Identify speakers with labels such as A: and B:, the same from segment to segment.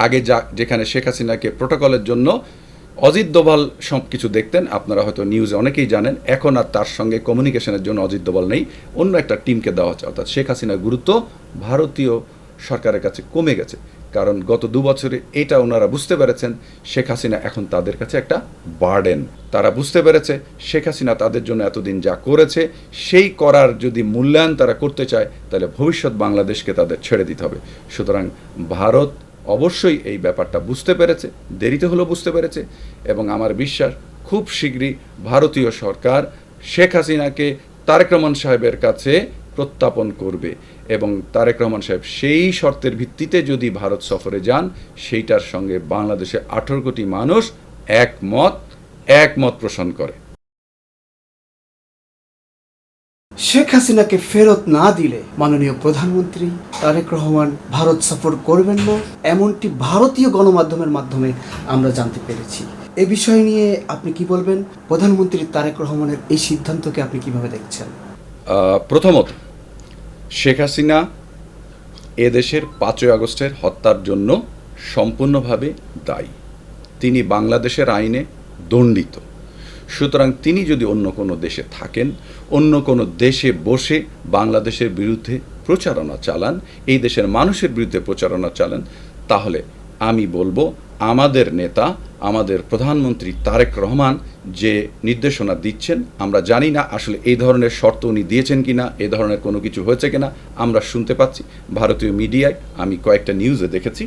A: আগে যেখানে শেখ হাসিনাকে প্রোটোকলের জন্য অজিত দোভাল সব কিছু দেখতেন, আপনারা হয়তো নিউজে অনেকেই জানেন, এখন আর তার সঙ্গে কমিউনিকেশনের জন্য অজিত দোভাল নেই, অন্য একটা টিমকে দেওয়া হচ্ছে। অর্থাৎ শেখ হাসিনার গুরুত্ব ভারতীয় সরকারের কাছে কমে গেছে, কারণ গত 2 বছরে এটা ওনারা বুঝতে পেরেছেন শেখ হাসিনা এখন তাদের কাছে একটা বার্ডেন। তারা বুঝতে পেরেছে শেখ হাসিনা তাদের জন্য এতদিন যা করেছে সেই করার যদি মূল্যায়ন তারা করতে চায়, তাহলে ভবিষ্যৎ বাংলাদেশকে তাদের ছেড়ে দিতে হবে। সুতরাং ভারত অবশ্যই এই ব্যাপারটা বুঝতে পেরেছে, দেরিতে হলেও বুঝতে পেরেছে, এবং আমার বিশ্বাস খুব শীঘ্রই ভারতীয় সরকার শেখ হাসিনাকে তারেক রহমান সাহেবের কাছে প্রত্যাপন করবে, এবং তারেক রহমান সাহেব সেই শর্তের ভিত্তিতে যদি ভারত সফরে যান, সেইটার সঙ্গে বাংলাদেশে 18 কোটি মানুষ একমত পোষণ করে।
B: শেখ হাসিনাকে ফেরত না দিলে মাননীয় প্রধানমন্ত্রী তারেক রহমান ভারত সফর করবেন না, এমনটি ভারতীয় গণমাধ্যমের মাধ্যমে আমরা জানতে পেরেছি। এ বিষয় নিয়ে আপনি কি বলবেন? প্রধানমন্ত্রী তারেক রহমানের এই সিদ্ধান্তকে আপনি কিভাবে দেখছেন?
A: প্রথমত, শেখ হাসিনা এদেশের 5ই আগস্টের হত্যার জন্য সম্পূর্ণভাবে দায়ী। তিনি বাংলাদেশের আইনে দণ্ডিত। সুতরাং তিনি যদি অন্য কোনো দেশে থাকেন, অন্য কোনো দেশে বসে বাংলাদেশের বিরুদ্ধে প্রচারণা চালান, এই দেশের মানুষের বিরুদ্ধে প্রচারণা চালান, তাহলে আমি বলবো আমাদের নেতা, আমাদের প্রধানমন্ত্রী তারেক রহমান যে নির্দেশনা দিচ্ছেন, আমরা জানি না আসলে এই ধরনের শর্ত উনি দিয়েছেন কিনা, এই ধরনের কোনো কিছু হয়েছে কিনা, আমরা শুনতে পাচ্ছি ভারতীয় মিডিয়ায়, আমি কয়েকটা নিউজে দেখেছি।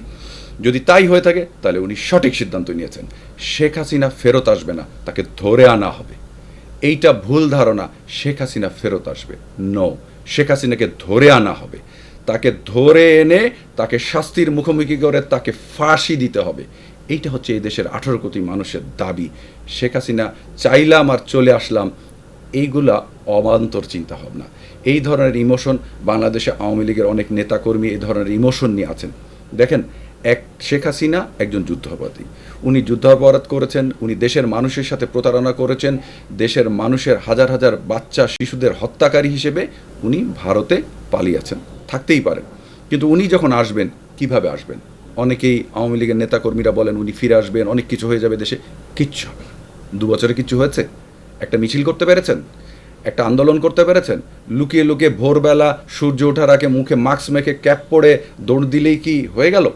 A: যদি তাই হয়ে থাকে তাহলে উনি সঠিক সিদ্ধান্ত নিয়েছেন। শেখ হাসিনা ফেরত আসবে না, তাকে ধরে আনা হবে। এইটা ভুল ধারণা, শেখ হাসিনা ফেরত আসবে। নো, শেখ হাসিনাকে ধরে আনা হবে। তাকে ধরে এনে তাকে শাস্তির মুখোমুখি করে তাকে ফাঁসি দিতে হবে। এইটা হচ্ছে এই দেশের 18 কোটি মানুষের দাবি। শেখ হাসিনা চাইলাম আর চলে আসলাম, এইগুলা অবান্তর চিন্তা ভাবনা। এই ধরনের ইমোশন বাংলাদেশে আওয়ামী লীগের অনেক নেতাকর্মী এই ধরনের ইমোশন নিয়ে আছেন। দেখেন, শেখ হাসিনা একজন যুদ্ধাপরাধী। উনি যুদ্ধাপরাধ করেছেন, উনি দেশের মানুষের সাথে প্রতারণা করেছেন, দেশের মানুষের হাজার হাজার বাচ্চা শিশুদের হত্যাকারী হিসেবে উনি ভারতে পালিয়েছেন, থাকতেই পারেন। কিন্তু উনি যখন আসবেন, কিভাবে আসবেন? অনেকেই আওয়ামী লীগের নেতাকর্মীরা বলেন উনি ফিরে আসবেন, অনেক কিছু হয়ে যাবে দেশে। কিচ্ছু হবে না। 2 বছরে কিচ্ছু হয়েছে? একটা মিছিল করতে পেরেছেন? একটা আন্দোলন করতে পেরেছেন? লুকিয়ে লুকিয়ে ভোরবেলা সূর্য ওঠার আগে মুখে মাস্ক মেখে ক্যাপ পরে দৌড় দিলেই কি হয়ে গেল?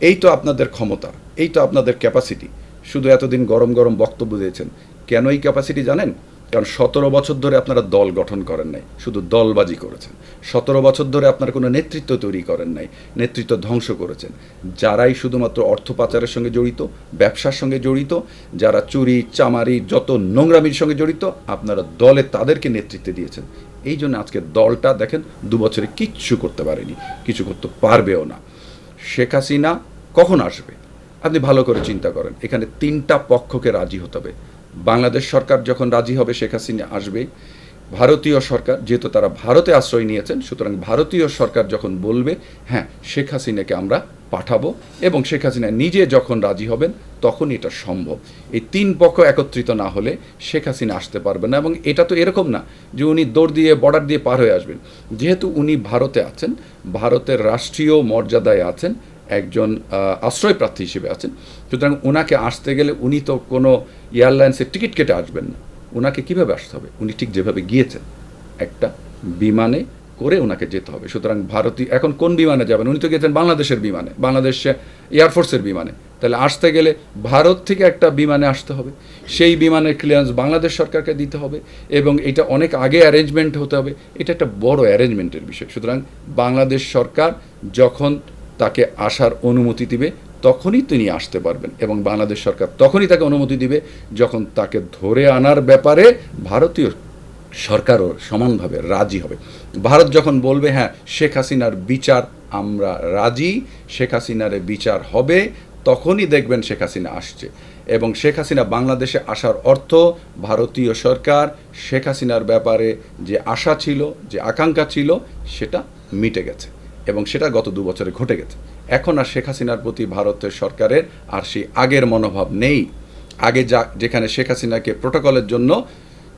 A: এই তো আপনাদের ক্ষমতা, এই তো আপনাদের ক্যাপাসিটি। শুধু এতদিন গরম গরম বক্তব্য দিয়েছেন। কেন এই ক্যাপাসিটি জানেন? কারণ 17 বছর ধরে আপনারা দল গঠন করেন নাই, শুধু দলবাজি করেছেন। 17 বছর ধরে আপনারা কোনো নেতৃত্ব তৈরি করেন নাই, নেতৃত্ব ধ্বংস করেছেন। যারাই শুধুমাত্র অর্থ পাচারের সঙ্গে জড়িত, ব্যবসার সঙ্গে জড়িত, যারা চুরি চামারি যত নোংরামির সঙ্গে জড়িত, আপনারা দলে তাদেরকে নেতৃত্ব দিয়েছেন। এই জন্য আজকে দলটা দেখেন 2 বছরে কিচ্ছু করতে পারেনি, কিছু করতে পারবেও না। শেখ হাসিনা কখন আসবে? আপনি ভালো করে চিন্তা করেন। এখানে 3টা পক্ষকে রাজি হতে হবে। বাংলাদেশ সরকার যখন রাজি হবে শেখ হাসিনা আসবে, ভারতীয় সরকার, যেহেতু তারা ভারতে আশ্রয় নিয়েছেন, সুতরাং ভারতীয় সরকার যখন বলবে হ্যাঁ শেখ হাসিনাকে আমরা পাঠাবো, এবং শেখ হাসিনা নিজে যখন রাজি হবেন, তখন এটা সম্ভব। এই 3 পক্ষ একত্রিত না হলে শেখ হাসিনা আসতে পারবে না। এবং এটা তো এরকম না যে উনি দৌড় দিয়ে বর্ডার দিয়ে পার হয়ে আসবেন। যেহেতু উনি ভারতে আছেন, ভারতের রাষ্ট্রীয় মর্যাদায় আছেন, একজন আশ্রয় প্রার্থী হিসেবে আছেন, সুতরাং ওনাকে আসতে গেলে উনি তো কোনো এয়ারলাইন্সের টিকিট কেটে আসবেন না। ওনাকে কীভাবে আসতে হবে? উনি ঠিক যেভাবে গিয়েছেন, একটা বিমানে করে ওনাকে যেতে হবে। সুতরাং ভারতীয় এখন কোন বিমানে যাবেন? উনি তো গিয়েছেন বাংলাদেশের বিমানে, বাংলাদেশ এয়ারফোর্সের বিমানে। তাহলে আসতে গেলে ভারত থেকে একটা বিমানে আসতে হবে, সেই বিমানের ক্লিয়ারেন্স বাংলাদেশ সরকারকে দিতে হবে, এবং এটা অনেক আগে অ্যারেঞ্জমেন্ট হতে হবে। এটা একটা বড় অ্যারেঞ্জমেন্টের বিষয়। সুতরাং বাংলাদেশ সরকার যখন তাকে আসার অনুমতি দিবে, তখনই তিনি আসতে পারবেন, এবং বাংলাদেশ সরকার তখনই তাকে অনুমতি দিবে যখন তাকে ধরে আনার ব্যাপারে ভারতীয় সরকারও সমানভাবে রাজি হবে। ভারত যখন বলবে হ্যাঁ শেখ হাসিনার বিচার আমরা রাজি, শেখ হাসিনার বিচার হবে, তখনই দেখবেন শেখ হাসিনা আসছে। এবং শেখ হাসিনা বাংলাদেশে আসার অর্থ ভারতীয় সরকার শেখ হাসিনার ব্যাপারে যে আশা ছিল, যে আকাঙ্ক্ষা ছিল, সেটা মিটে গেছে, এবং সেটা গত 2 বছরে ঘটে গেছে। এখন আর শেখ হাসিনার প্রতি ভারতের সরকারের আর সেই আগের মনোভাব নেই। আগে যেখানে শেখ হাসিনাকে প্রোটোকলের জন্য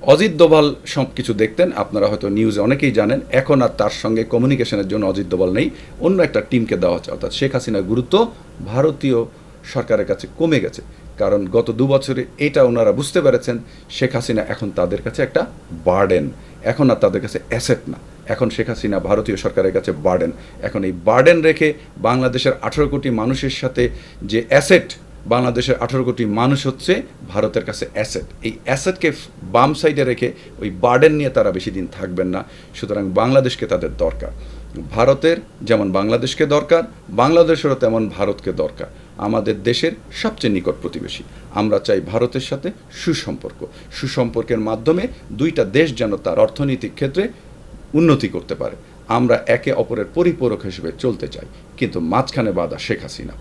A: অজিত দোভাল সব কিছু দেখতেন, আপনারা হয়তো নিউজে অনেকেই জানেন। এখন আর তার সঙ্গে কমিউনিকেশনের জন্য অজিত দোভাল নেই, অন্য একটা টিমকে দেওয়া হচ্ছে। অর্থাৎ শেখ হাসিনার গুরুত্ব ভারতীয় সরকারের কাছে কমে গেছে, কারণ গত 2 বছরে এটা ওনারা বুঝতে পেরেছেন শেখ হাসিনা এখন তাদের কাছে একটা বার্ডেন, এখন আর তাদের কাছে অ্যাসেট না, এখন শেখ হাসিনা ভারতীয় সরকারের কাছে বার্ডেন। এখন এই বার্ডেন রেখে বাংলাদেশের 18 কোটি মানুষের সাথে যে অ্যাসেট, বাংলাদেশের 18 কোটি মানুষ হচ্ছে ভারতের কাছে অ্যাসেট। এই অ্যাসেটকে বাম সাইডে রেখে ওই বার্ডেন নিয়ে তারা বেশি দিন থাকবেন না। সুতরাং বাংলাদেশকে তাদের দরকার, ভারতের যেমন বাংলাদেশকে দরকার, বাংলাদেশেরও তেমন ভারতকে দরকার। আমাদের দেশের সবচেয়ে নিকট প্রতিবেশী, আমরা চাই ভারতের সাথে সুসম্পর্ক। সুসম্পর্কের মাধ্যমে দুইটা দেশ যেন তার অর্থনৈতিক ক্ষেত্রে উন্নতি করতে পারে। আমরা একে অপরের পরিপূরক হিসেবে চলতে চাই, কিন্তু মাঝখানে বাধা শেখ হাসিনা।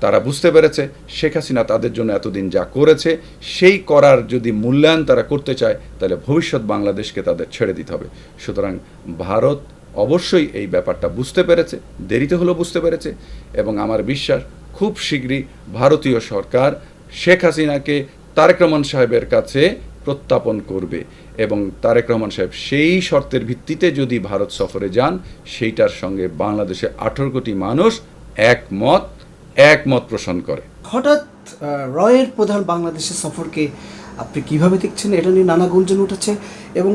A: তারা বুঝতে পেরেছে শেখ হাসিনা তাদের জন্য এতদিন যা করেছে সেই করার যদি মূল্যায়ন তারা করতে চায়, তাহলে ভবিষ্যৎ বাংলাদেশকে তাদের ছেড়ে দিতে হবে। সুতরাং ভারত অবশ্যই এই ব্যাপারটা বুঝতে পেরেছে, দেরিতে হলেও বুঝতে পেরেছে, এবং আমার বিশ্বাস খুব শীঘ্রই ভারতীয় সরকার শেখ হাসিনাকে তারেক রহমান সাহেবের কাছে প্রত্যাপন করবে, এবং তারেক রহমান সাহেব সেই শর্তের ভিত্তিতে যদি ভারত সফরে যান, সেইটার সঙ্গে বাংলাদেশে 18 কোটি মানুষ একমত পোষণ করে।
B: হঠাৎ রয়ের প্রধান বাংলাদেশের সফরকে আপনি কিভাবে দেখছেন? এটা নিয়ে নানা গুঞ্জন উঠেছে, এবং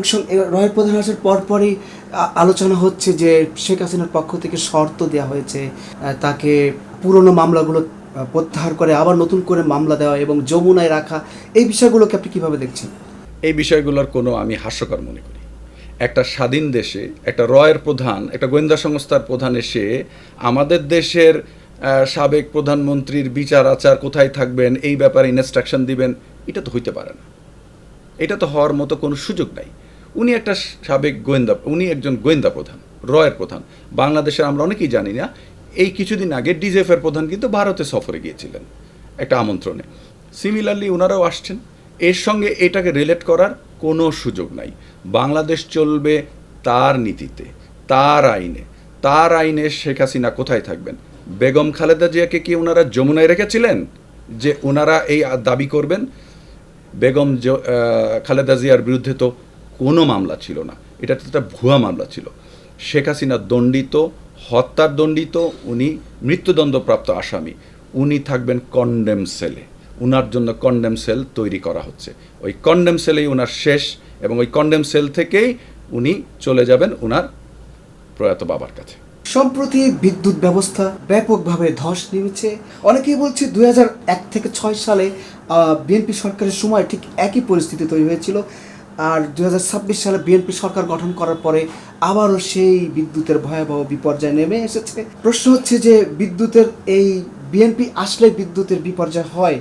B: রয়ের প্রধান আসার পরপরই আলোচনা হচ্ছে যে শেখ হাসিনার পক্ষ থেকে শর্ত দেওয়া হয়েছে তাকে পুরনো মামলাগুলো প্রত্যাহার করে আবার নতুন করে মামলা দেওয়া এবং যমুনায় রাখা। এই বিষয়গুলোকে আপনি কিভাবে দেখছেন?
A: এই বিষয়গুলোর কোনো আমি হাস্যকর মনে করি। একটা স্বাধীন দেশে একটা রয়ের প্রধান, একটা গোয়েন্দা সংস্থার প্রধান এসে আমাদের দেশের সাবেক প্রধানমন্ত্রীর বিচার আচার কোথায় থাকবেন এই ব্যাপারে ইনস্ট্রাকশন দিবেন, এটা তো হইতে পারে না। এটা তো হওয়ার মতো কোনো সুযোগ নাই। উনি একটা সাবেক গোয়েন্দা, উনি একজন গোয়েন্দা প্রধান, রয়ের প্রধান। বাংলাদেশের আমরা অনেকেই জানি না, এই কিছুদিন আগে ডিজেফের প্রধান কিন্তু ভারতে সফরে গিয়েছিলেন একটা আমন্ত্রণে। সিমিলারলি ওনারাও আসছেন। এর সঙ্গে এটাকে রিলেট করার কোনো সুযোগ নাই। বাংলাদেশ চলবে তার নীতিতে, তার আইনে। তার আইনে শেখ হাসিনা কোথায় থাকবেন? বেগম খালেদা জিয়াকে কি ওনারা যমুনায় রেখেছিলেন যে ওনারা এই দাবি করবেন? বেগম খালেদা জিয়ার বিরুদ্ধে তো কোনো মামলা ছিল না, এটা তো একটা ভুয়া মামলা ছিল। শেখ হাসিনা দণ্ডিত, হত্যার দণ্ডিত, উনি মৃত্যুদণ্ডপ্রাপ্ত আসামি। উনি থাকবেন কন্ডেম সেলে, উনার জন্য কন্ডেম সেল তৈরি করা হচ্ছে। ওই কন্ডেম সেলেই ওনার শেষ, এবং ওই কন্ডেম সেল থেকেই উনি চলে যাবেন ওনার প্রয়াত বাবার কাছে।
B: সম্প্রতি বিদ্যুৎ ব্যবস্থা ব্যাপকভাবে ধস নেমেছে। অনেকেই বলছে 2001 থেকে 6 সালে বিএনপি সরকারের সময় ঠিক একই পরিস্থিতি তৈরি হয়েছিল, আর 2026 সালে বিএনপি সরকার গঠন করার পরে আবারও সেই বিদ্যুতের ভয়াবহ বিপর্যয় নেমে এসেছে। প্রশ্ন হচ্ছে যে বিদ্যুতের এই বিএনপি আসলে বিদ্যুতের বিপর্যয় হয়,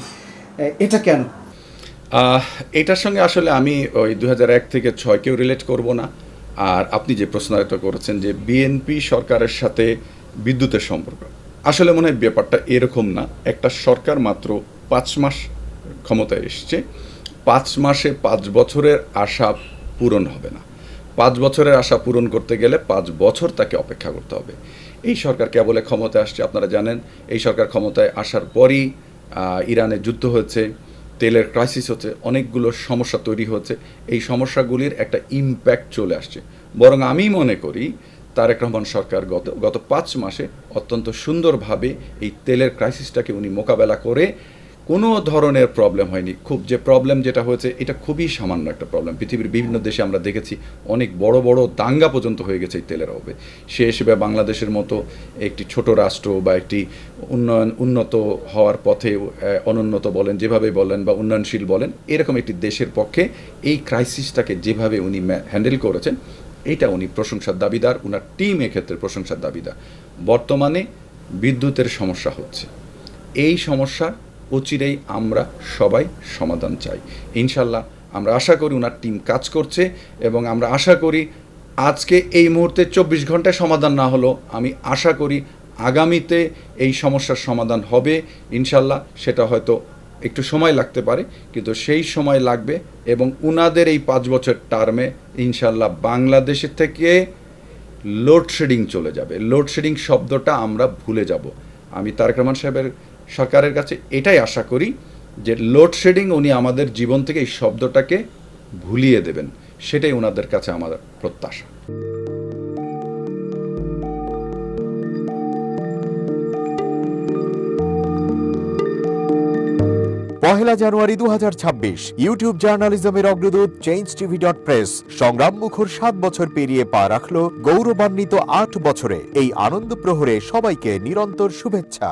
B: এটা কেন?
A: এটার সঙ্গে আসলে আমি ওই 2001 থেকে 6কেও রিলেট করব না। আর আপনি যে প্রশ্নটা করেছেন যে বিএনপি সরকারের সাথে বিদ্যুতের সম্পর্ক, আসলে মনে হয় ব্যাপারটা এরকম না। একটা সরকার মাত্র 5 মাস ক্ষমতায় এসছে, 5 মাসে 5 বছরের আশা পূরণ হবে না। 5 বছরের আশা পূরণ করতে গেলে 5 বছর তাকে অপেক্ষা করতে হবে। এই সরকার কেবলে ক্ষমতায় আসছে, আপনারা জানেন এই সরকার ক্ষমতায় আসার পরই ইরানে যুদ্ধ হয়েছে, তেলের ক্রাইসিস হচ্ছে, অনেকগুলো সমস্যা তৈরি হচ্ছে। এই সমস্যাগুলির একটা ইম্প্যাক্ট চলে আসছে। বরং আমি মনে করি তারেক রহমান সরকার গত 5 মাসে অত্যন্ত সুন্দরভাবে এই তেলের ক্রাইসিসটাকে উনি মোকাবেলা করে কোনো ধরনের প্রবলেম হয়নি। খুব যে প্রবলেম যেটা হয়েছে এটা খুবই সামান্য একটা প্রবলেম। পৃথিবীর বিভিন্ন দেশে আমরা দেখেছি অনেক বড় বড় দাঙ্গা পর্যন্ত হয়ে গেছে এই তেলের অভাবে। সে হিসেবে বাংলাদেশের মতো একটি ছোট রাষ্ট্র বা একটি উন্নত হওয়ার পথে, অনুন্নত বলেন যেভাবে বলেন বা উন্নয়নশীল বলেন, এরকম একটি দেশের পক্ষে এই ক্রাইসিসটাকে যেভাবে উনি হ্যান্ডেল করেছেন এইটা উনি প্রশংসার দাবিদার, উনার টিম এক্ষেত্রে প্রশংসার দাবিদার। বর্তমানে বিদ্যুতের সমস্যা হচ্ছে, এই সমস্যা অচিরেই আমরা সবাই সমাধান চাই ইনশাল্লাহ। আমরা আশা করি ওনার টিম কাজ করছে, এবং আমরা আশা করি আজকে এই মুহূর্তে 24 ঘন্টায় সমাধান না হলো, আমি আশা করি আগামীতে এই সমস্যার সমাধান হবে ইনশাল্লাহ। সেটা হয়তো একটু সময় লাগতে পারে, কিন্তু সেই সময় লাগবে, এবং উনাদের এই 5 বছর টার্মে ইনশাল্লাহ বাংলাদেশের থেকে লোডশেডিং চলে যাবে। লোডশেডিং শব্দটা আমরা ভুলে যাব। আমি তারেক রহমান সাহেবের সরকারের কাছে এটাই আশা করি যে লোডশেডিং উনি আমাদের জীবন থেকে এই শব্দটাকে ভুলিয়ে দেবেন, সেটাই ওনাদের কাছে আমার প্রত্যাশা।
C: পহেলা জানুয়ারি 2026 ইউটিউব জার্নালিজমের অগ্রদূত change.tv.press সংগ্রাম মুখর 7 বছর পেরিয়ে পা রাখলো গৌরবান্বিত 8 বছরে। এই আনন্দ প্রহরে সবাইকে নিরন্তর শুভেচ্ছা।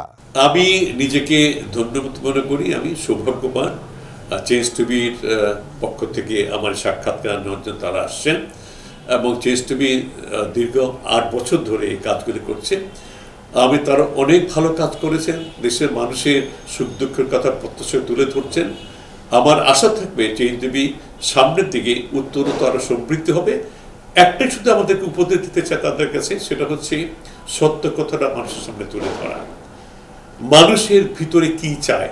D: আমি নিজেকে ধন্যবাদ মনে করি, আমি সৌভাগ্যবান চেঞ্জ টিভির পক্ষ থেকে আমার সাক্ষাৎকার নেওয়ার জন্য তারা আসছেন এবং চেঞ্জ টিভি দীর্ঘ 8 বছর ধরে এই কাজগুলি করছে। আমি তারা অনেক ভালো কাজ করেছেন, দেশের মানুষের সুখ দুঃখের কথা প্রত্যক্ষ তুলে ধরছেন। আমার আশা থাকবে চেঞ্জ টিভি সামনের দিকে উত্তরোত্তর আরও সমৃদ্ধ হবে। একটাই শুধু আমাদেরকে উপদেশ দিতে চায় তাদের কাছে, সেটা হচ্ছে সত্য কথাটা মানুষের সামনে তুলে ধরা, মানুষের ভিতরে কি চায়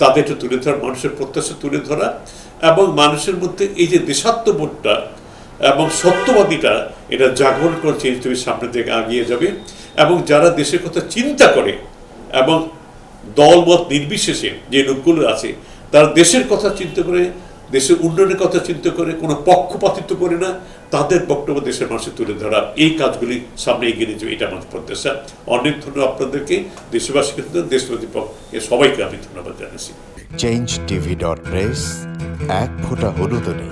D: তাদেরটা তুলে ধরা, মানুষের প্রত্যাশা তুলে ধরা এবং মানুষের মধ্যে এই যে দেশাত্মবোধটা এবং সত্যবাদীটা এটা জাগরণ করে চেঞ্জ টিভির সামনের দিকে এগিয়ে যাবে। এবং যারা দেশের কথা চিন্তা করে এবং দলমত নির্বিশেষে যে লোকগুলো আছে তারা দেশের কথা চিন্তা করে, দেশের উন্নয়নের কথা চিন্তা করে, কোনো পক্ষপাতিত্ব করে না, তাদের বক্তব্য দেশের মানুষের তুলে ধরা, এই কাজগুলি সামনে এগিয়ে নিয়ে যাবে, এটা আমার প্রত্যাশা। অনেক ধন্যবাদ আপনাদেরকে, দেশবাসীকে, দেশবাসী পক্ষে সবাইকে আমি ধন্যবাদ জানাচ্ছি।
C: change.tv.press এক ফোঁটা হলুদ নেই।